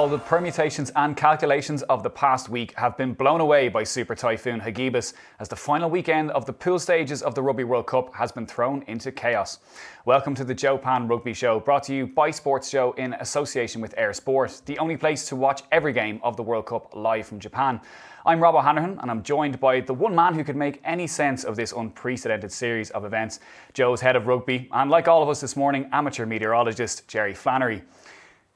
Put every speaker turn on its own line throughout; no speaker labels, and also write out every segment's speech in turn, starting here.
All the permutations and calculations of the past week have been blown away by Super Typhoon Hagibis as the final weekend of the pool stages of the Rugby World Cup has been thrown into chaos. Welcome to the JOEpan Rugby Show, brought to you by Sports Show in association with Air Sport, the only place to watch every game of the World Cup live from Japan. I'm Rob O'Hanrahan and I'm joined by the one man who could make any sense of this unprecedented series of events, Joe's head of rugby, and like all of us this morning, amateur meteorologist Jerry Flannery.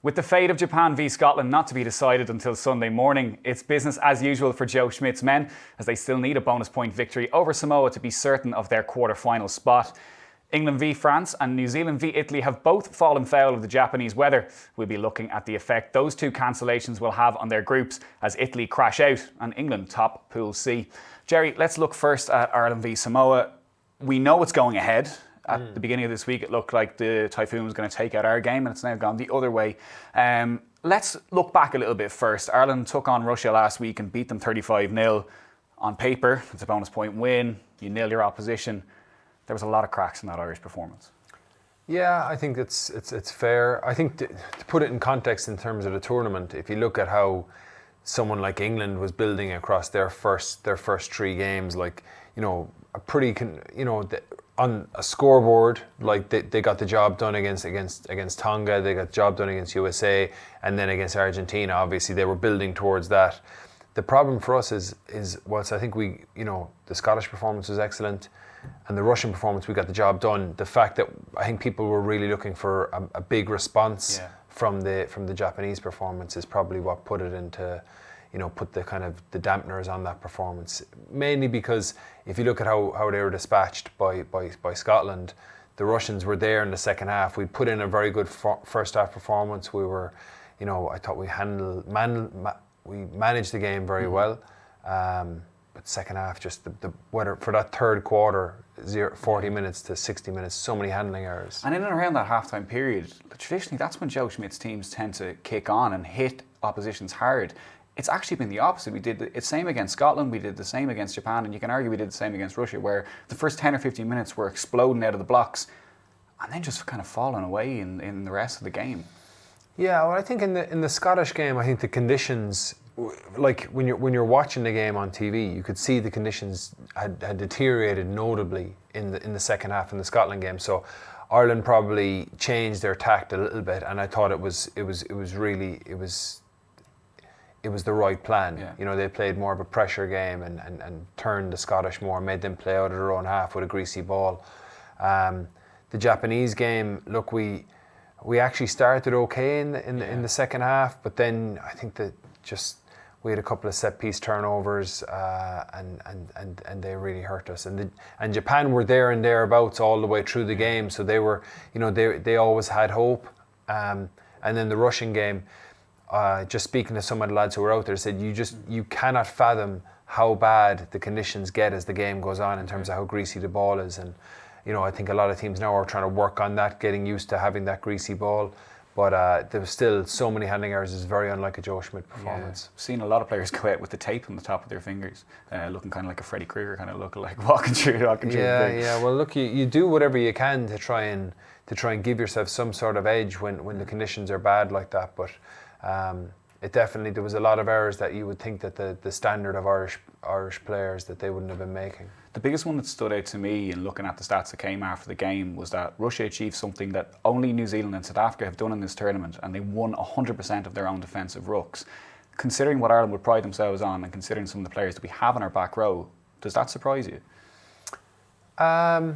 With the fate of Japan v Scotland not to be decided until Sunday morning, it's business as usual for Joe Schmidt's men, as they still need a bonus point victory over Samoa to be certain of their quarter-final spot. England v France and New Zealand v Italy have both fallen foul of the Japanese weather. We'll be looking at the effect those two cancellations will have on their groups as Italy crash out and England top Pool C. Jerry, let's look first at Ireland v Samoa. We know what's going ahead. At the beginning of this week, it looked like the Typhoon was going to take out our game, and it's now gone the other way. Let's look back a little bit first. Ireland took on Russia last week and beat them 35-0. On paper, it's a bonus point win. You nil your opposition. There was a lot of cracks in that Irish performance.
Yeah, I think it's fair. I think to put it in context in terms of the tournament, if you look at how someone like England was building across their first three games, like, you know, a pretty, on a scoreboard, like they got the job done against Tonga, they got the job done against USA, and then against Argentina. Obviously, they were building towards that. The problem for us is whilst I think the Scottish performance was excellent, and the Russian performance, we got the job done. The fact that I think people were really looking for a big response from the Japanese performance is probably what put it into, put the kind of the dampeners on that performance. Mainly because if you look at how they were dispatched by Scotland, the Russians were there in the second half. We put in a very good first half performance. We were, I thought we managed the game very well. But second half, just the weather for that third quarter, 40 minutes to 60 minutes, so many handling errors.
And in and around that halftime period, traditionally that's when Joe Schmidt's teams tend to kick on and hit oppositions hard. It's actually been the opposite. We did the same against Scotland, we did the same against Japan, and you can argue we did the same against Russia, where the first 10 or 15 minutes were exploding out of the blocks and then just kind of falling away in the rest of the game.
Yeah, well, I think in the Scottish game, I think the conditions, like when you're watching the game on TV, you could see the conditions had deteriorated notably in the second half in the Scotland game. So Ireland probably changed their tact a little bit, and I thought it was the right plan. Yeah. They played more of a pressure game and turned the Scottish more, made them play out of their own half with a greasy ball. The Japanese game, look, we actually started okay in the second half, but then I think that we had a couple of set piece turnovers and they really hurt us. And Japan were there and thereabouts all the way through the game, so they were, they always had hope. And then the Russian game, just speaking to some of the lads who were out there, said you cannot fathom how bad the conditions get as the game goes on in terms of how greasy the ball is. And I think a lot of teams now are trying to work on that, getting used to having that greasy ball. But there was still so many handling errors. It's very unlike a Joe Schmidt performance.
I've seen a lot of players go out with the tape on the top of their fingers, looking kind of like a Freddy Krueger, kind of looking like walking through the thing.
Yeah. Well, look, you do whatever you can to try and give yourself some sort of edge when the conditions are bad like that. But there was a lot of errors that you would think that the standard of Irish players that they wouldn't have been making.
The biggest one that stood out to me in looking at the stats that came after the game was that Russia achieved something that only New Zealand and South Africa have done in this tournament, and they won 100% of their own defensive rucks. Considering what Ireland would pride themselves on and considering some of the players that we have in our back row, does that surprise you?
Yeah,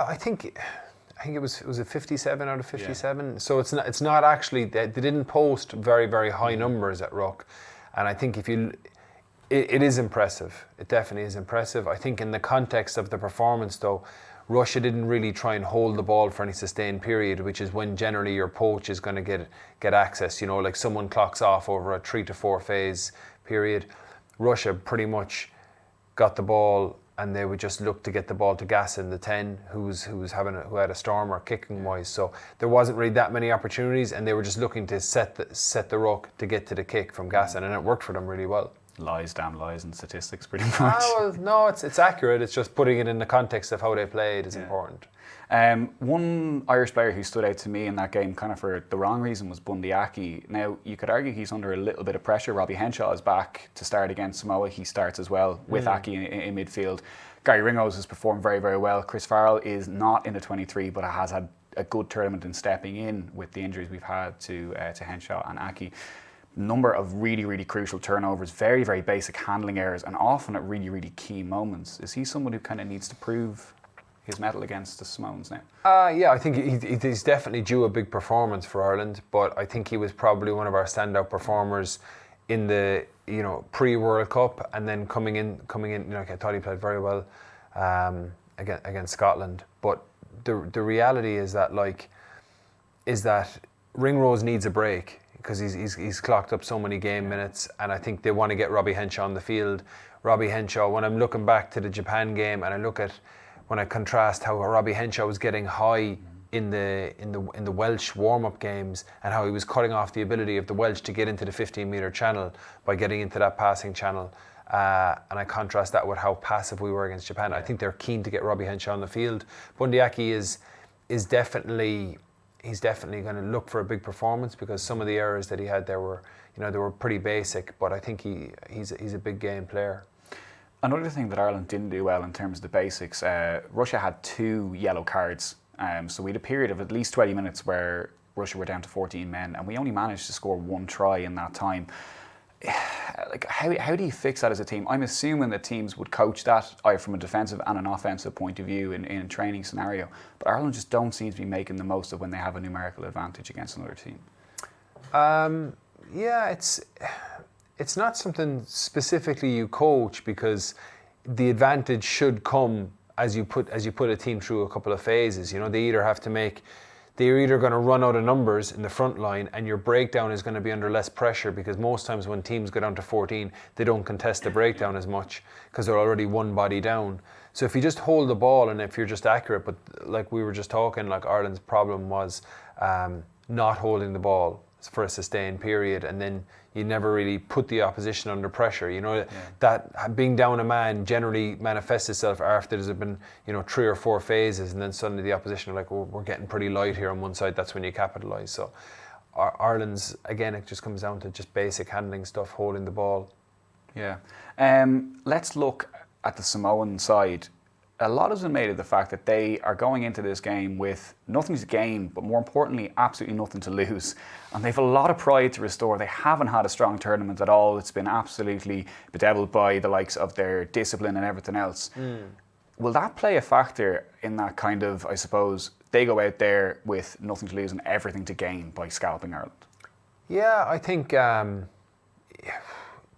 I think it was a 57 out of 57. Yeah. So it's not actually, they didn't post very, very high numbers at ruck. And I think it is impressive. It definitely is impressive. I think in the context of the performance though, Russia didn't really try and hold the ball for any sustained period, which is when generally your poach is going to get access. Like someone clocks off over a 3 to 4 phase period. Russia pretty much got the ball and they would just look to get the ball to Gasson, the 10, who had a stormer kicking wise. So there wasn't really that many opportunities, and they were just looking to set the ruck to get to the kick from Gasson, and it worked for them really well.
Lies, damn lies, and statistics, pretty much.
Well, no, it's accurate. It's just putting it in the context of how they played is important.
One Irish player who stood out to me in that game, kind of for the wrong reason, was Bundee Aki. Now, you could argue he's under a little bit of pressure. Robbie Henshaws is back to start against Samoa. He starts as well with Aki in midfield. Gary Ringrose has performed very, very well. Chris Farrell is not in the 23, but has had a good tournament in stepping in with the injuries we've had to Henshaw and Aki. Number of really, really crucial turnovers, very, very basic handling errors, and often at really, really key moments. Is he someone who kind of needs to prove his mettle against the Samoans now?
Yeah, I think he's definitely due a big performance for Ireland, but I think he was probably one of our standout performers in the pre-World Cup, and then coming in. I thought he played very well against Scotland. But the reality is that Ringrose needs a break, because he's clocked up so many game minutes, and I think they want to get Robbie Henshaw on the field. Robbie Henshaw, when I'm looking back to the Japan game, and when I contrast how Robbie Henshaw was getting high in the Welsh warm-up games, and how he was cutting off the ability of the Welsh to get into the 15-metre channel by getting into that passing channel, and I contrast that with how passive we were against Japan. I think they're keen to get Robbie Henshaw on the field. Bundee Aki is definitely... He's definitely going to look for a big performance, because some of the errors that he had there were, they were pretty basic. But I think he's a big game player.
Another thing that Ireland didn't do well in terms of the basics, Russia had 2 yellow cards. So we had a period of at least 20 minutes where Russia were down to 14 men, and we only managed to score 1 try in that time. How do you fix that as a team? I'm assuming that teams would coach that either from a defensive and an offensive point of view in a training scenario, but Ireland just don't seem to be making the most of when they have a numerical advantage against another team.
Yeah, it's not something specifically you coach, because the advantage should come as you put a team through a couple of phases. They're either going to run out of numbers in the front line, and your breakdown is going to be under less pressure, because most times when teams go down to 14, they don't contest the breakdown as much because they're already one body down. So if you just hold the ball, and if you're just accurate, but like we were just talking, like Ireland's problem was not holding the ball for a sustained period, and then you never really put the opposition under pressure. That being down a man generally manifests itself after there's been 3 or 4 phases, and then suddenly the opposition are like, well, we're getting pretty light here on one side. That's when you capitalise. So Ireland's, again, it just comes down to just basic handling stuff, holding the ball.
Yeah. Let's look at the Samoan side. A lot has been made of the fact that they are going into this game with nothing to gain, but more importantly, absolutely nothing to lose. And they've a lot of pride to restore. They haven't had a strong tournament at all. It's been absolutely bedeviled by the likes of their discipline and everything else. Will that play a factor in that kind of, I suppose, they go out there with nothing to lose and everything to gain by scalping Ireland?
Yeah, I think...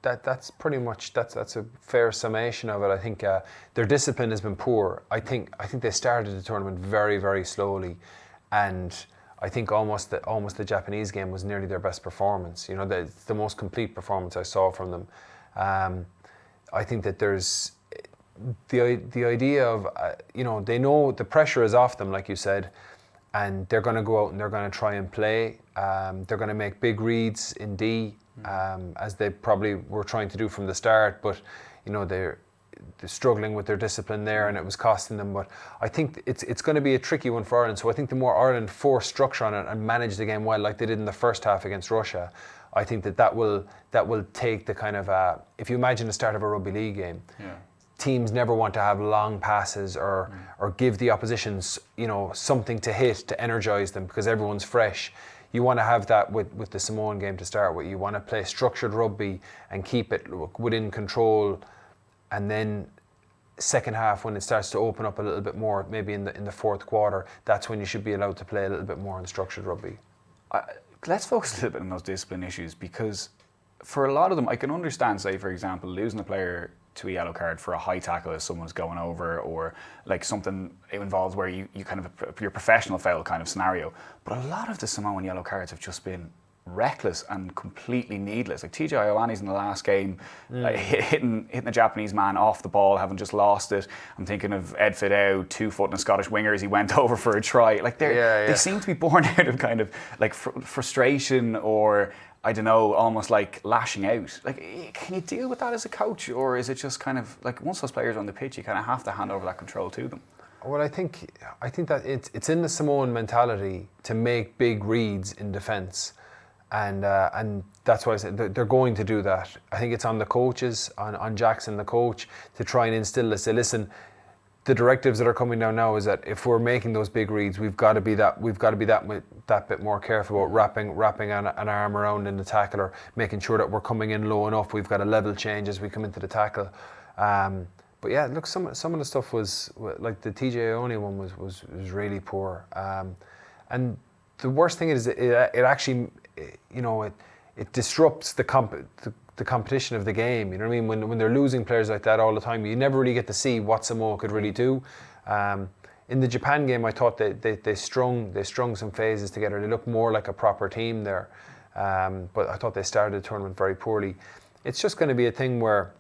That's pretty much that's a fair summation of it. I think their discipline has been poor. I think they started the tournament very, very slowly, and I think almost the Japanese game was nearly their best performance. The most complete performance I saw from them. I think that there's the idea of they know the pressure is off them, like you said, and they're going to go out and they're going to try and play. They're going to make big reads in D. As they probably were trying to do from the start, but they're struggling with their discipline there, and it was costing them. But I think it's going to be a tricky one for Ireland. So I think the more Ireland force structure on it and manage the game well, like they did in the first half against Russia, I think that will take the kind of if you imagine the start of a rugby league game.
Yeah.
Teams never want to have long passes or give the oppositions something to hit to energise them, because everyone's fresh. You want to have that with the Samoan game to start with. You want to play structured rugby and keep it within control, and then second half, when it starts to open up a little bit more, maybe in the fourth quarter, that's when you should be allowed to play a little bit more in structured rugby.
Let's focus a little bit on those discipline issues, because for a lot of them, I can understand, say for example, losing a player to a yellow card for a high tackle as someone's going over, or like something involved where you kind of your professional foul kind of scenario. But a lot of the Samoan yellow cards have just been reckless and completely needless. Like TJ Ioane's in the last game, hitting the Japanese man off the ball, having just lost it. I'm thinking of Ed Fidel, 2 foot and a Scottish winger as he went over for a try. Like they seem to be born out of kind of like frustration, or I don't know, almost like lashing out. Like, can you deal with that as a coach, or is it just kind of like once those players are on the pitch, you kind of have to hand over that control to them?
Well, I think that it's in the Samoan mentality to make big reads in defence. And that's why I said they're going to do that. I think it's on the coaches, on Jackson, the coach, to try and instill this. Say, listen, the directives that are coming down now is that if we're making those big reads, we've got to be that bit more careful about wrapping an arm around in the tackle, or making sure that we're coming in low enough. We've got a level change as we come into the tackle. But yeah, look, some of the stuff was like the TJ Ioane one was really poor. And the worst thing is it actually, it disrupts the competition of the game. You know what I mean? When they're losing players like that all the time, you never really get to see what Samoa could really do. In the Japan game, I thought they strung some phases together. They looked more like a proper team there. But I thought they started the tournament very poorly. It's just going to be a thing where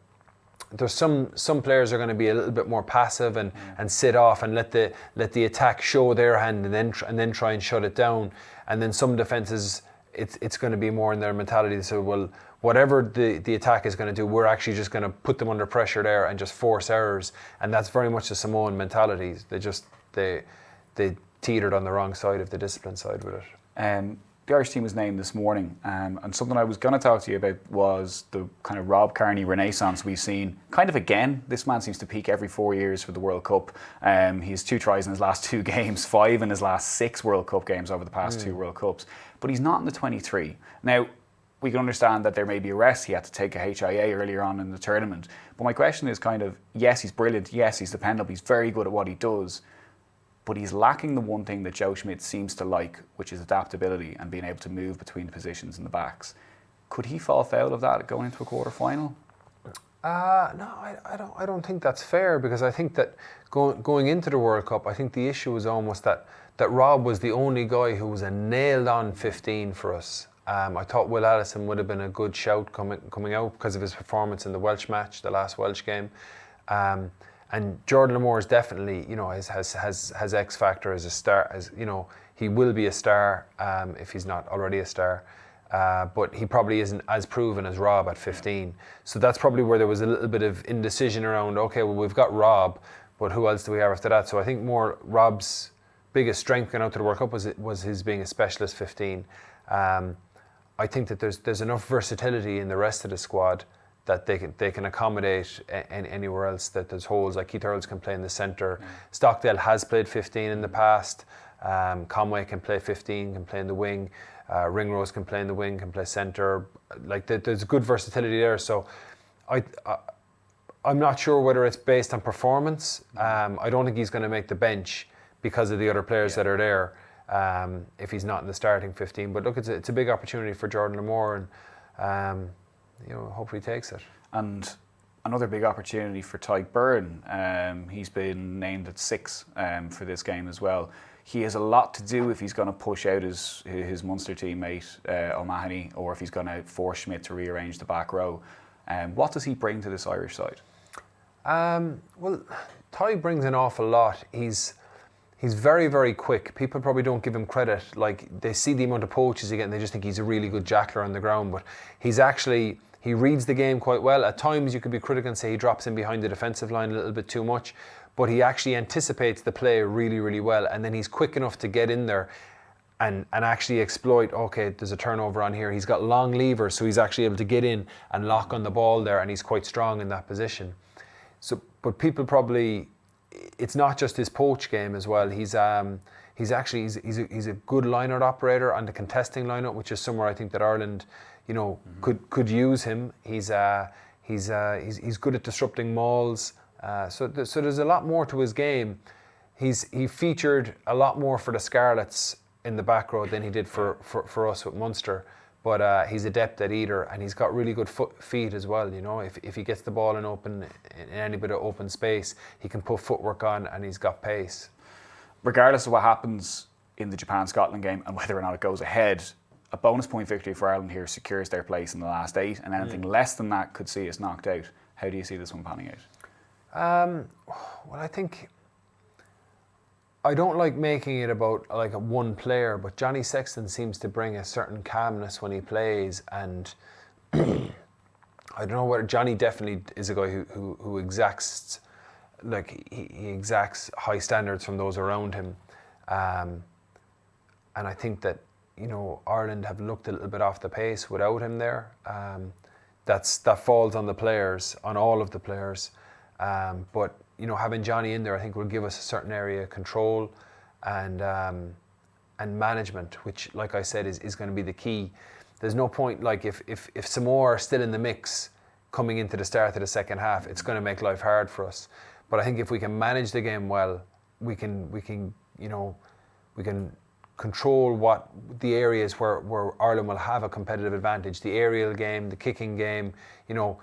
there's some players are going to be a little bit more passive and sit off and let the attack show their hand and then try and shut it down. And then some defenses, it's going to be more in their mentality. So, well, whatever the attack is going to do, we're actually just going to put them under pressure there and just force errors. And that's very much the Samoan mentality. They teetered on the wrong side of the discipline side with it.
The Irish team was named this morning, and something I was going to talk to you about was the kind of Rob Kearney renaissance we've seen kind of again. This man seems to peak every 4 years for the World Cup. He has 2 tries in his last 2 games, 5 in his last 6 World Cup games over the past 2 World Cups, but he's not in the 23. Now, we can understand that there may be a rest. He had to take a HIA earlier on in the tournament, but my question is kind of, yes, he's brilliant, yes, he's dependable, he's very good at what he does, but he's lacking the one thing that Joe Schmidt seems to like, which is adaptability and being able to move between the positions in the backs. Could he fall foul of that going into a quarter final?
No, I don't think that's fair, because I think that going into the World Cup, I think the issue was almost that Rob was the only guy who was a nailed-on 15 for us. I thought Will Allison would have been a good shout coming out because of his performance in the Welsh match, the last Welsh game. And Jordan L'Amour is definitely, has X factor as a star. As he will be a star if he's not already a star. But he probably isn't as proven as Rob at 15. So that's probably where there was a little bit of indecision around. Okay, well, we've got Rob, but who else do we have after that? So I think more Rob's biggest strength going out to the World Cup was his being a specialist 15. I think that there's enough versatility in the rest of the squad that they can accommodate anywhere else that there's holes. Like Keith Earls can play in the centre. Stockdale has played 15 in the past. Conway can play 15, can play in the wing. Ringrose can play in the wing, can play centre. Like there's good versatility there. So I'm not sure whether it's based on performance. I don't think he's going to make the bench because of the other players that are there if he's not in the starting 15. But look, it's a big opportunity for Jordan L'Amour, and hopefully he takes it. And
another big opportunity for Tadhg Beirne. He's been named at 6 for this game as well. He has a lot to do if he's going to push out his Munster teammate O'Mahony, or if he's going to force Schmidt to rearrange the back row. What does he bring to this Irish side?
Well, Tadhg brings an awful lot. He's very, very quick. People probably don't give him credit. Like, they see the amount of poaches he gets and they just think he's a really good jackler on the ground. But he reads the game quite well. At times you could be critical and say he drops in behind the defensive line a little bit too much. But he actually anticipates the play really, really well. And then he's quick enough to get in there and actually exploit, okay, there's a turnover on here. He's got long levers, so he's actually able to get in and lock on the ball there, and he's quite strong in that position. But people probably... It's not just his poach game as well. He's a good line-out operator on the contesting line-out, which is somewhere I think that Ireland, could use him. He's good at disrupting mauls. So there's a lot more to his game. He featured a lot more for the Scarlets in the back row than he did for us with Munster. But he's adept at either, and he's got really good feet as well. If he gets the ball in any bit of open space, he can put footwork on, and he's got pace.
Regardless of what happens in the Japan-Scotland game and whether or not it goes ahead, a bonus point victory for Ireland here secures their place in the last 8, and anything less than that could see us knocked out. How do you see this one panning out?
Well, I think I don't like making it about like a one player, but Johnny Sexton seems to bring a certain calmness when he plays, and I don't know whether Johnny definitely is a guy who exacts, like he exacts high standards from those around him, and I think that, you know, Ireland have looked a little bit off the pace without him there. That falls on the players, on all of the players, but you know, having Johnny in there, I think will give us a certain area of control and management, which, like I said, is going to be the key. There's no point, like if Samoa are still in the mix coming into the start of the second half, it's going to make life hard for us. But I think if we can manage the game well, we can control what the areas where Ireland will have a competitive advantage. The aerial game, the kicking game, you know,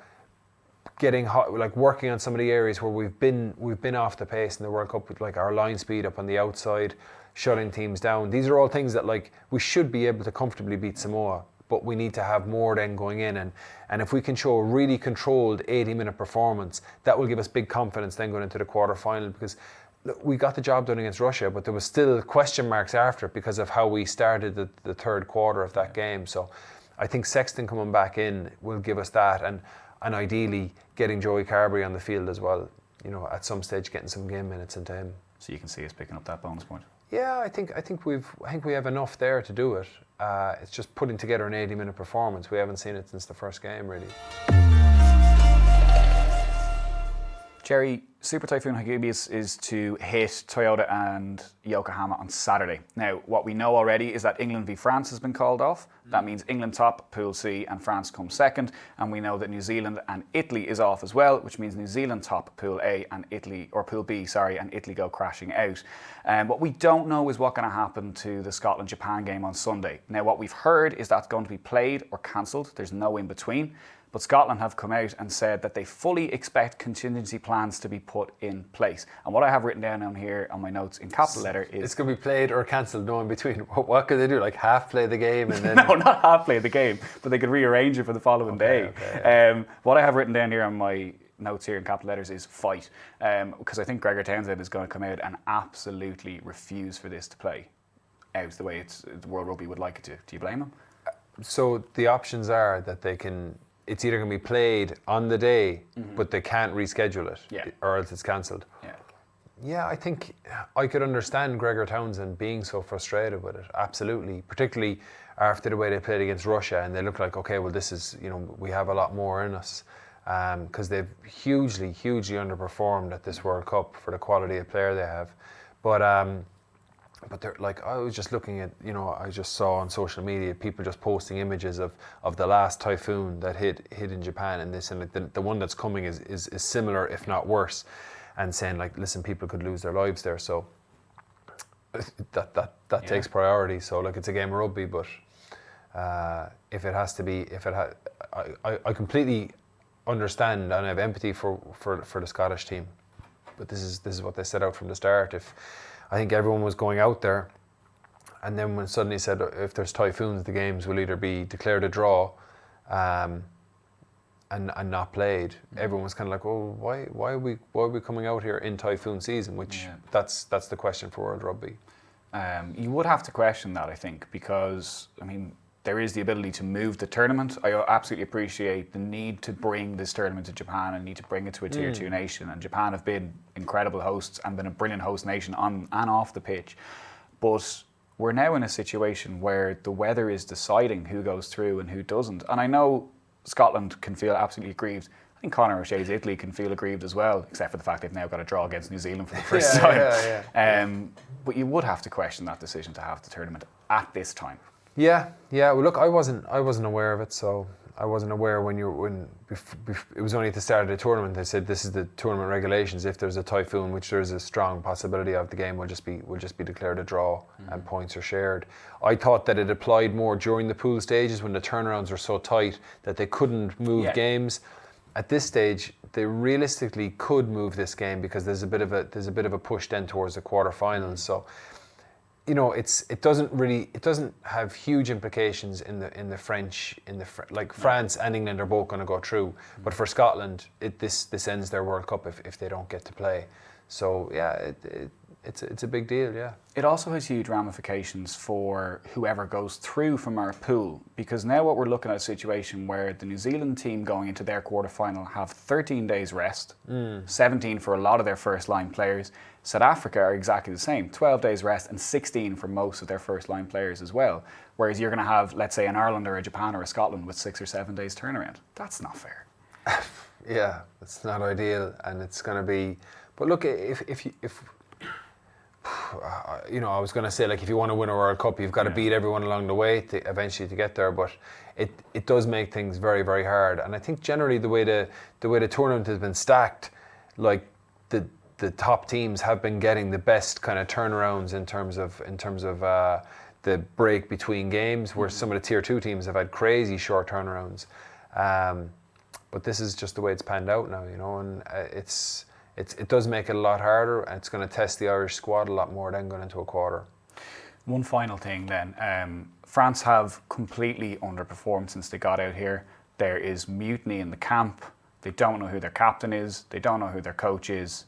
working on some of the areas where we've been off the pace in the World Cup, with like our line speed up on the outside, shutting teams down. These are all things that, like, we should be able to comfortably beat Samoa, but we need to have more then going in, and if we can show a really controlled 80-minute performance, that will give us big confidence then going into the quarter-final, because look, we got the job done against Russia, but there was still question marks after it because of how we started the third quarter of that game. So I think Sexton coming back in will give us that, and ideally getting Joey Carberry on the field as well, you know, at some stage getting some game minutes into him.
So you can see us picking up that bonus point.
Yeah, I think we have enough there to do it. It's just putting together an 80-minute performance. We haven't seen it since the first game, really.
Jerry, Super Typhoon Hagibis is to hit Toyota and Yokohama on Saturday. Now, what we know already is that England v France has been called off. That means England top Pool C and France come second. And we know that New Zealand and Italy is off as well, which means New Zealand top Pool A and Italy, or Pool B, sorry, and Italy go crashing out. What we don't know is what's going to happen to the Scotland-Japan game on Sunday. Now, what we've heard is that's going to be played or cancelled. There's no in between. But Scotland have come out and said that they fully expect contingency plans to be put in place. And what I have written down on here on my notes in capital letter is...
It's going to be played or cancelled, no in between. What could they do? Like half play the game and then...
No, not half play the game, but they could rearrange it for the following day.
Okay.
What I have written down here on my notes here in capital letters is fight. Because I think Gregor Townsend is going to come out and absolutely refuse for this to play out the way the World Rugby would like it to. Do you blame him?
So the options are that they can... It's either going to be played on the day, but they can't reschedule it, or else it's cancelled. Yeah, I think I could understand Gregor Townsend being so frustrated with it, absolutely, particularly after the way they played against Russia, and they look like, okay, well, this is, you know, we have a lot more in us, because they've hugely underperformed at this World Cup for the quality of player they have. But they're like, I was just looking at, you know, I just saw on social media people just posting images of the last typhoon that hit in Japan, and this, and like the one that's coming is similar, if not worse, and saying like, listen, people could lose their lives there. So that takes priority. So like, it's a game of rugby, but if it has to be, I completely understand and I have empathy for the Scottish team, but this is what they set out from the start. I think everyone was going out there, and then when suddenly said if there's typhoons, the games will either be declared a draw and not played. Everyone was kind of like, oh, why are we coming out here in typhoon season? Which that's the question for World Rugby.
You would have to question that, I think, because I mean, there is the ability to move the tournament. I absolutely appreciate the need to bring this tournament to Japan and need to bring it to a tier 2 nation. And Japan have been incredible hosts and been a brilliant host nation on and off the pitch. But we're now in a situation where the weather is deciding who goes through and who doesn't. And I know Scotland can feel absolutely aggrieved. I think Conor O'Shea's Italy can feel aggrieved as well, except for the fact they've now got a draw against New Zealand for the first time. But you would have to question that decision to have the tournament at this time.
Yeah. Well, look, I wasn't aware of it, so I wasn't aware when it was only at the start of the tournament. They said this is the tournament regulations. If there's a typhoon, which there is a strong possibility of, the game will just be declared a draw and points are shared. I thought that it applied more during the pool stages when the turnarounds were so tight that they couldn't move games. At this stage, they realistically could move this game because there's a bit of a push then towards the quarterfinals. So, it doesn't have huge implications in the French like France and England are both going to go through, but for Scotland this ends their World Cup if they don't get to play. So yeah, it's a big deal. Yeah.
It also has huge ramifications for whoever goes through from our pool, because now what we're looking at a situation where the New Zealand team going into their quarterfinal have 13 days rest, 17 for a lot of their first line players. South Africa are exactly the same, 12 days rest and 16 for most of their first line players as well. Whereas you're going to have, let's say, an Ireland or a Japan or a Scotland with 6 or 7 days turnaround. That's not fair.
Yeah, it's not ideal, and it's going to be. But look, if I was going to say, like, if you want to win a World Cup, you've got to beat everyone along the way to eventually to get there. But it does make things very, very hard. And I think generally the way the tournament has been stacked, like the top teams have been getting the best kind of turnarounds in terms of the break between games, where some of the tier 2 teams have had crazy short turnarounds. But this is just the way it's panned out now, and it does make it a lot harder, and it's going to test the Irish squad a lot more than going into a quarter.
One final thing then. France have completely underperformed since they got out here. There is mutiny in the camp. They don't know who their captain is. They don't know who their coach is.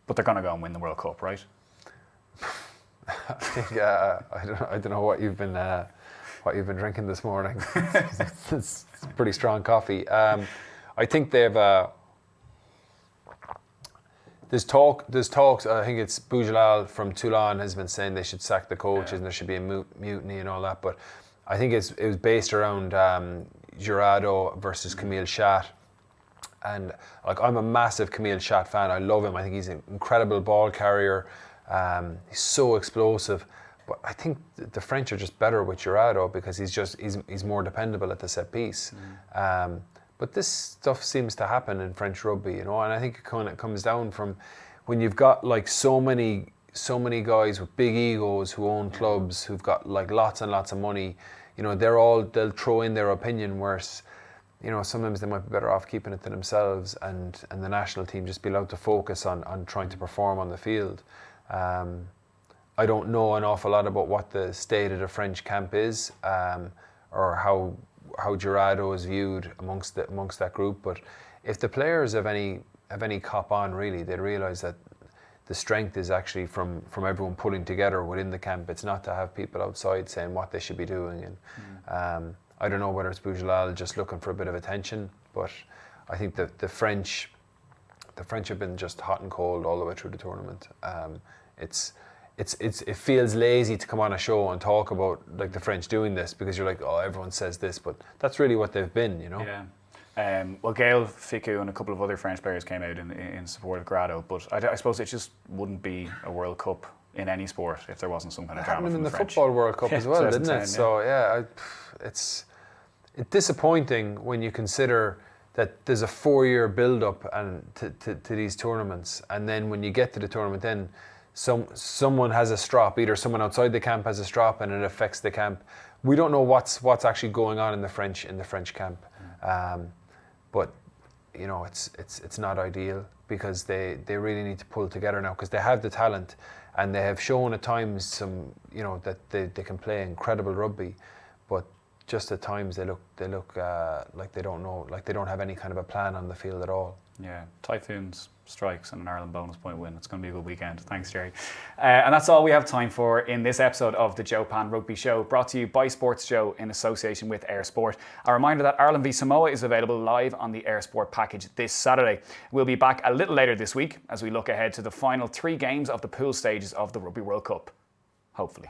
But they're going to go and win the World Cup, right?
I think I don't know what you've been drinking this morning. It's pretty strong coffee. I think they've. There's talks. I think it's Boujlal from Toulon has been saying they should sack the coaches and there should be a mutiny and all that. But I think it was based around Jurado versus Camille Chat. And like, I'm a massive Camille Chat fan. I love him. I think he's an incredible ball carrier. He's so explosive. But I think the French are just better with Jurado because he's more dependable at the set piece. But this stuff seems to happen in French rugby, and I think it kind of comes down from when you've got like so many guys with big egos who own clubs, who've got like lots and lots of money. They'll throw in their opinion, whereas sometimes they might be better off keeping it to themselves, and the national team just be allowed to focus on trying to perform on the field. I don't know an awful lot about what the state of the French camp is, or how Jurado is viewed amongst that group. But if the players have any cop on, really, they realise that the strength is actually from everyone pulling together within the camp. It's not to have people outside saying what they should be doing. And I don't know whether it's Boujlal just looking for a bit of attention, but I think that the French have been just hot and cold all the way through the tournament. It feels lazy to come on a show and talk about like the French doing this, because you're like, oh, everyone says this, but that's really what they've been,
Yeah. Well, Gail Ficou and a couple of other French players came out in support of Grado, but I suppose it just wouldn't be a World Cup in any sport if there wasn't some kind of drama from the French.
Football World Cup as well, didn't it?
Yeah.
So yeah, it's disappointing when you consider that there's a 4-year build-up and to these tournaments, and then when you get to the tournament, then someone has a strop, either someone outside the camp has a strop and it affects the camp. We don't know what's actually going on in the French camp, but it's not ideal, because they really need to pull together now, because they have the talent and they have shown at times that they can play incredible rugby, but just at times they look like they don't know, like they don't have any kind of a plan on the field at all.
Yeah, Typhoons, strikes and an Ireland bonus point win. It's going to be a good weekend. Thanks, Jerry. And that's all we have time for in this episode of the JOEpan Rugby Show, brought to you by Sports Joe in association with Air Sport. A reminder that Ireland v Samoa is available live on the Air Sport package this Saturday. We'll be back a little later this week as we look ahead to the final 3 games of the pool stages of the Rugby World Cup. Hopefully.